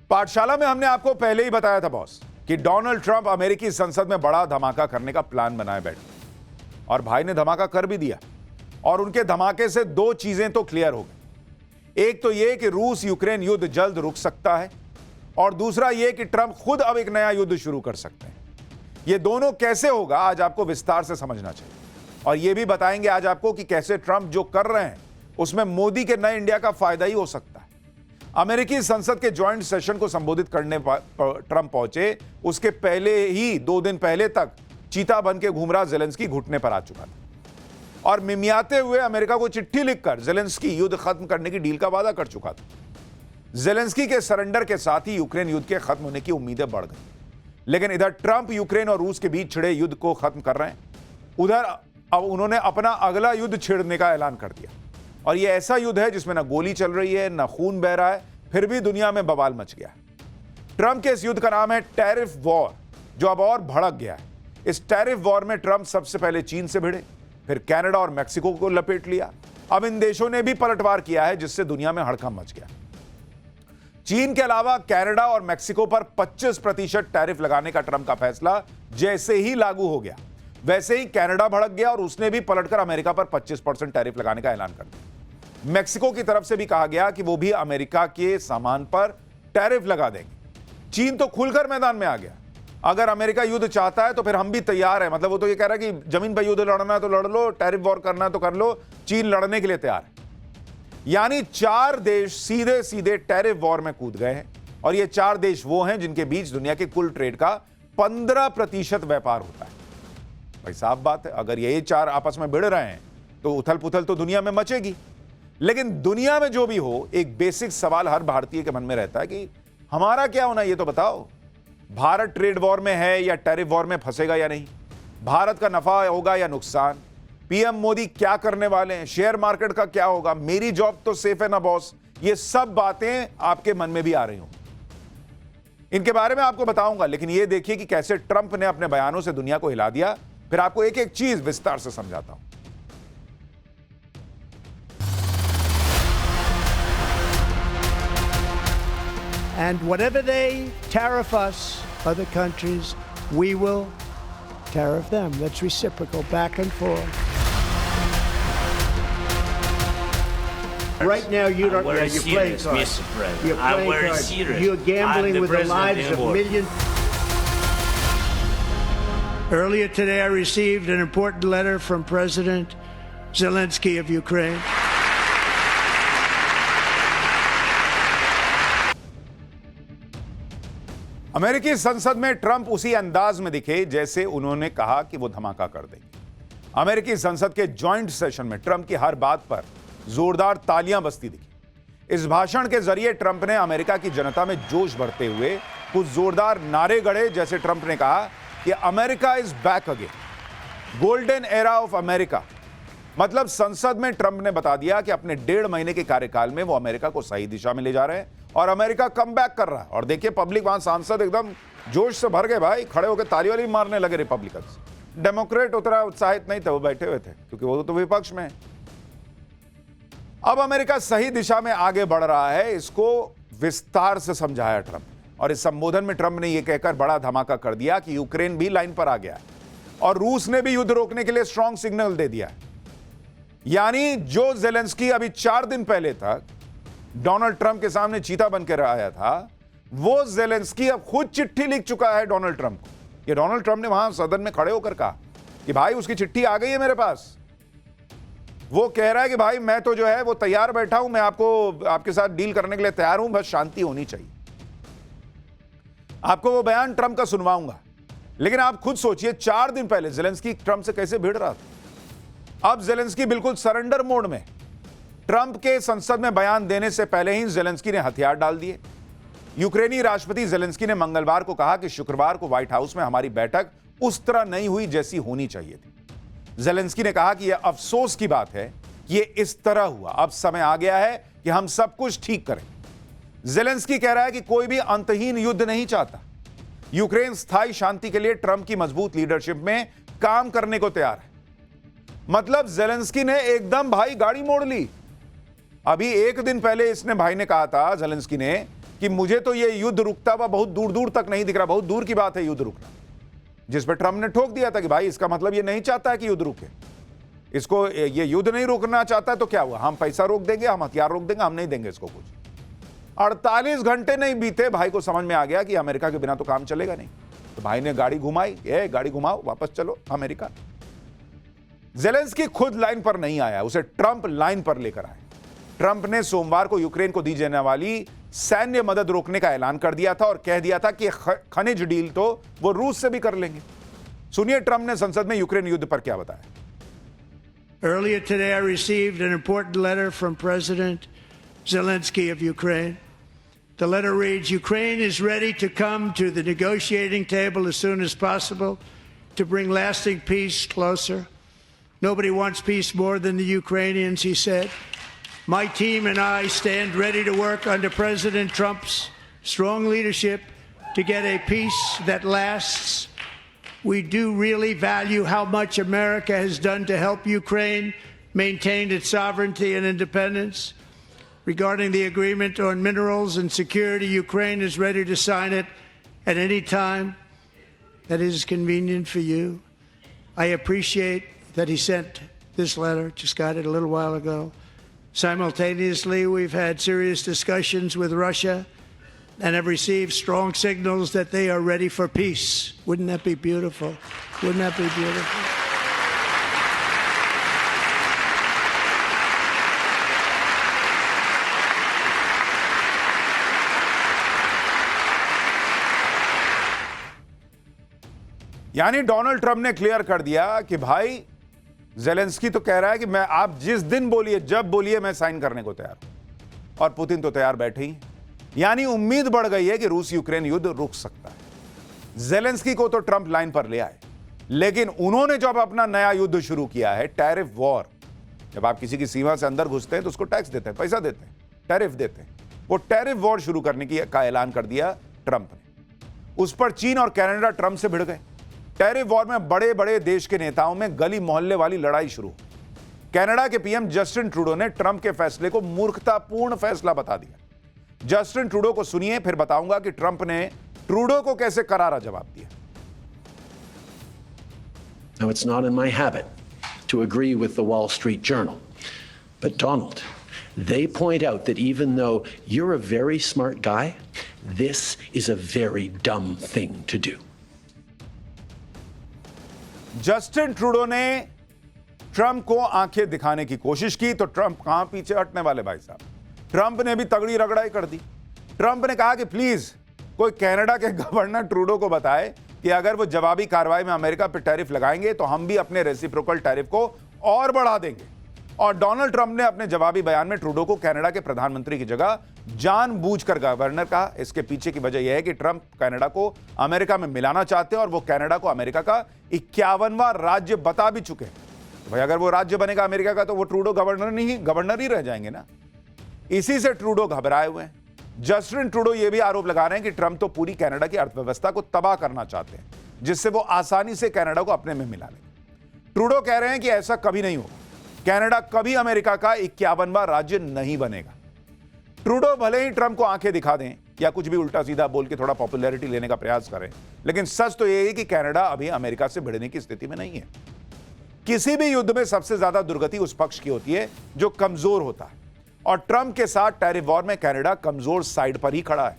पाठशाला में हमने आपको पहले ही बताया था बॉस कि डोनाल्ड ट्रंप अमेरिकी संसद में बड़ा धमाका करने का प्लान बनाए बैठे और भाई ने धमाका कर भी दिया। और उनके धमाके से दो चीजें तो क्लियर हो गई। एक तो यह कि रूस यूक्रेन युद्ध जल्द रुक सकता है और दूसरा यह कि ट्रंप खुद अब एक नया युद्ध शुरू कर सकते हैं। यह दोनों कैसे होगा आज आपको विस्तार से समझना चाहिए और यह भी बताएंगे आज आपको कि कैसे ट्रंप जो कर रहे हैं उसमें मोदी के नए इंडिया का फायदा ही हो सकता है। अमेरिकी संसद के जॉइंट सेशन को संबोधित करने पर ट्रंप पहुंचे, उसके पहले ही 2 दिन पहले तक चीता बन के घूम रहा जेलेंस्की घुटने पर आ चुका था और मिमियाते हुए अमेरिका को चिट्ठी लिखकर जेलेंस्की युद्ध खत्म करने की डील का वादा कर चुका था। जेलेंस्की के सरेंडर के साथ ही यूक्रेन युद्ध के खत्म होने की उम्मीदें बढ़ गई। लेकिन इधर ट्रंप यूक्रेन और रूस के बीच छिड़े युद्ध को खत्म कर रहे हैं, उधर अब उन्होंने अपना अगला युद्ध छेड़ने का ऐलान कर दिया। और यह ऐसा युद्ध है जिसमें ना गोली चल रही है ना खून बह रहा है, फिर भी दुनिया में बवाल मच गया है। ट्रंप के इस युद्ध का नाम है टैरिफ वॉर, जो अब और भड़क गया है। इस टैरिफ वॉर में ट्रंप सबसे पहले चीन से भिड़े, फिर कनाडा और मैक्सिको को लपेट लिया। अब इन देशों ने भी पलटवार किया है जिससे दुनिया में हड़कंप मच गया। चीन के अलावा कनाडा और मैक्सिको पर 25% टैरिफ लगाने का ट्रंप का फैसला जैसे ही लागू हो गया, वैसे ही कनाडा भड़क गया और उसने भी पलटकर अमेरिका पर 25% टैरिफ लगाने का ऐलान कर दिया। मैक्सिको की तरफ से भी कहा गया कि वो भी अमेरिका के सामान पर टैरिफ लगा देंगे। चीन तो खुलकर मैदान में आ गया, अगर अमेरिका युद्ध चाहता है तो फिर हम भी तैयार है। मतलब वो तो ये कह रहा है कि जमीन पर युद्ध लड़ना है तो लड़ लो, टैरिफ वॉर करना है तो कर लो, चीन लड़ने के लिए तैयार है। यानी 4 देश सीधे सीधे टैरिफ वॉर में कूद गए हैं और ये 4 देश वो हैं जिनके बीच दुनिया के कुल ट्रेड का 15% व्यापार होता है। भाई साफ बात है, अगर ये 4 आपस में भिड़ रहे हैं तो उथल पुथल तो दुनिया में मचेगी। लेकिन दुनिया में जो भी हो, एक बेसिक सवाल हर भारतीय के मन में रहता है कि हमारा क्या होना, ये तो बताओ। भारत ट्रेड वॉर में है या टैरिफ वॉर में फंसेगा या नहीं, भारत का नफा होगा या नुकसान, पीएम मोदी क्या करने वाले हैं, शेयर मार्केट का क्या होगा, मेरी जॉब तो सेफ है ना बॉस। ये सब बातें आपके मन में भी आ रही हों, इनके बारे में आपको बताऊंगा। लेकिन ये देखिए कि कैसे ट्रंप ने अपने बयानों से दुनिया को हिला दिया। फिर आपको एक एक चीज विस्तार से समझाता हूं। And whatever they tariff us, other countries, we will tariff them. That's reciprocal, back and forth. Right now, you don't. Very You're playing serious, cards. Mr. President. You're I'm playing very cards. serious. You're gambling I'm the with the president lives of of the world. millions. Earlier today, I received an important letter from President Zelensky of Ukraine. अमेरिकी संसद में Trump उसी अंदाज में दिखे जैसे उन्होंने कहा कि वो धमाका कर देंगे। अमेरिकी संसद के जॉइंट सेशन में ट्रंप की हर बात पर जोरदार तालियां बजती दिखी। इस भाषण के जरिए ट्रंप ने अमेरिका की जनता में जोश भरते हुए कुछ जोरदार नारे गढ़े, जैसे ट्रंप ने कहा कि America is back again, golden era of America. मतलब संसद में ट्रंप ने बता दिया कि अपने 1.5 महीने के कार्यकाल में वो अमेरिका को सही दिशा में ले जा रहे हैं और अमेरिका कम बैक कर रहा है। और देखिए पब्लिक, वहां सांसद एकदम जोश से भर गए भाई, खड़े होकर ताली वाली मारने लगे। रिपब्लिकन्स, डेमोक्रेट उतना उत्साहित नहीं थे, वो बैठे हुए थे क्योंकि वो तो विपक्ष में है। अब अमेरिका सही दिशा में आगे बढ़ रहा है, इसको विस्तार से समझाया ट्रंप। और इस संबोधन में ट्रंप ने यह कहकर बड़ा धमाका कर दिया कि यूक्रेन भी लाइन पर आ गया है और रूस ने भी युद्ध रोकने के लिए स्ट्रांग सिग्नल दे दिया है। यानी जो जेलेंस्की अभी 4 दिन पहले तक डोनाल्ड ट्रंप के सामने चीता बनकर आया था, वो जेलेंस्की अब खुद चिट्ठी लिख चुका है डोनाल्ड ट्रंप को। ये डोनाल्ड ट्रंप ने वहां सदन में खड़े होकर कहा कि भाई उसकी चिट्ठी आ गई है मेरे पास। वो कह रहा है कि भाई मैं तो जो है वो तैयार बैठा हूं, मैं आपके साथ डील करने के लिए तैयार हूं, बस शांति होनी चाहिए। आपको वो बयान ट्रंप का सुनवाऊंगा। लेकिन आप खुद सोचिए, 4 दिन पहले जेलेंस्की ट्रंप से कैसे भिड़ रहा था। अब जेलेंस्की बिल्कुल सरेंडर मोड में। ट्रंप के संसद में बयान देने से पहले ही जेलेंस्की ने हथियार डाल दिए। यूक्रेनी राष्ट्रपति जेलेंस्की ने मंगलवार को कहा कि शुक्रवार को व्हाइट हाउस में हमारी बैठक उस तरह नहीं हुई जैसी होनी चाहिए थी। जेलेंस्की ने कहा कि यह अफसोस की बात है कि यह इस तरह हुआ, अब समय आ गया है कि हम सब कुछ ठीक करें। जेलेंस्की कह रहा है कि कोई भी अंतहीन युद्ध नहीं चाहता। यूक्रेन स्थायी शांति के लिए ट्रंप की मजबूत लीडरशिप में काम करने को तैयार है। मतलब जेलेंस्की ने एकदम भाई गाड़ी मोड़ ली। अभी 1 दिन पहले इसने भाई ने कहा था, जेलेंस्की ने, कि मुझे तो ये युद्ध रुकता हुआ बहुत दूर दूर तक नहीं दिख रहा, बहुत दूर की बात है युद्ध रुकना, जिस पर ट्रंप ने ठोक दिया था कि भाई इसका मतलब ये नहीं चाहता है कि युद्ध रुके, इसको ये युद्ध नहीं रोकना चाहता है तो क्या हुआ, हम पैसा रोक देंगे, हम हथियार रोक देंगे, हम नहीं देंगे इसको कुछ। 48 घंटे नहीं बीते, भाई को समझ में आ गया कि अमेरिका के बिना तो काम चलेगा नहीं, तो भाई ने गाड़ी घुमाई, गाड़ी घुमाओ, वापस चलो अमेरिका। ज़ेलेंस्की खुद लाइन पर नहीं आया, उसे ट्रंप लाइन पर लेकर आए। ट्रंप ने सोमवार को यूक्रेन को दी जाने वाली सैन्य मदद रोकने का ऐलान कर दिया था और कह दिया था कि खनिज डील तो वो रूस से भी कर लेंगे। सुनिए ट्रंप ने संसद में यूक्रेन युद्ध पर क्या बताया। Earlier today, I received an important letter from President Zelensky of Ukraine. The letter reads, Ukraine is ready to come to the negotiating table as soon as possible to bring lasting peace closer. Nobody wants peace more than the Ukrainians, he said. My team and I stand ready to work under President Trump's strong leadership to get a peace that lasts. We do really value how much America has done to help Ukraine maintain its sovereignty and independence. Regarding the agreement on minerals and security, Ukraine is ready to sign it at any time that is convenient for you. I appreciate that he sent this letter, just got it a little while ago. Simultaneously, we've had serious discussions with Russia and have received strong signals that they are ready for peace. Wouldn't that be beautiful? Wouldn't that be beautiful? यानी Donald Trump ने clear कर दिया कि भाई Zelensky तो कह रहा है कि मैं आप जिस दिन बोलिए, जब बोलिए, मैं साइन करने को तैयार हूं, और पुतिन तो तैयार बैठे ही। यानी उम्मीद बढ़ गई है कि रूस यूक्रेन युद्ध रुक सकता है। ज़ेलेंस्की को तो ट्रंप लाइन पर ले आए, लेकिन उन्होंने जब अपना नया युद्ध शुरू किया है, टैरिफ वॉर, जब आप किसी की सीमा से अंदर घुसते हैं तो उसको टैक्स देते हैं, पैसा देते हैं, टैरिफ देते हैं, वो टैरिफ वॉर शुरू करने का ऐलान कर दिया ट्रंप ने। उस पर चीन और कनाडा ट्रंप से भिड़ गए। टैरिफ वॉर में बड़े बड़े देश के नेताओं में गली मोहल्ले वाली लड़ाई शुरू। कनाडा के पीएम जस्टिन ट्रूडो ने ट्रंप के फैसले को मूर्खतापूर्ण फैसला बता दिया। जस्टिन ट्रूडो को सुनिए, फिर बताऊंगा कि ट्रंप ने ट्रूडो को कैसे करारा जवाब दिया। Now, it's not in my habit to agree with the Wall Street Journal, but Donald, they point out that even though you're a very smart guy, this is a very dumb thing to do. Justin Trudeau ने Trump को आंखें दिखाने की कोशिश की, तो Trump कहां पीछे हटने वाले भाई साहब। ट्रंप ने भी तगड़ी रगड़ाई कर दी। ट्रंप ने कहा कि प्लीज कोई कनाडा के गवर्नर ट्रूडो को बताए कि अगर वो जवाबी कार्रवाई में अमेरिका पर टैरिफ लगाएंगे तो हम भी अपने रेसिप्रोकल टैरिफ को और बढ़ा देंगे। और डोनाल्ड ट्रंप ने अपने जवाबी बयान में ट्रूडो को कनाडा के प्रधानमंत्री की जगह जानबूझकर गवर्नर कहा। इसके पीछे की वजह यह है कि ट्रंप कनाडा को अमेरिका में मिलाना चाहते हैं और वो कनाडा को अमेरिका का 51वां राज्य बता भी चुके हैं। तो भाई अगर वो राज्य बनेगा अमेरिका का तो वो ट्रूडो गवर्नर ही रह जाएंगे ना। इसी से ट्रूडो घबराए हुए हैं। जस्टिन ट्रूडो ये भी आरोप लगा रहे हैं कि ट्रंप तो पूरी कनाडा की अर्थव्यवस्था को तबाह करना चाहते हैं, जिससे वो आसानी से कनाडा को अपने में मिला लेंगे। ट्रूडो कह रहे हैं कि ऐसा कभी नहीं होगा, कनाडा कभी अमेरिका का 51वां राज्य नहीं बनेगा। ट्रूडो भले ही ट्रंप को आंखें दिखा दें या कुछ भी उल्टा सीधा बोल के थोड़ा पॉपुलैरिटी लेने का प्रयास करें, लेकिन सच तो यह है कि कनाडा अभी अमेरिका से भिड़ने की स्थिति में नहीं है। किसी भी युद्ध में सबसे ज्यादा दुर्गति उस पक्ष की होती है जो कमजोर होता है, और ट्रंप के साथ टैरिफ वॉर में कनाडा कमजोर साइड पर ही खड़ा है।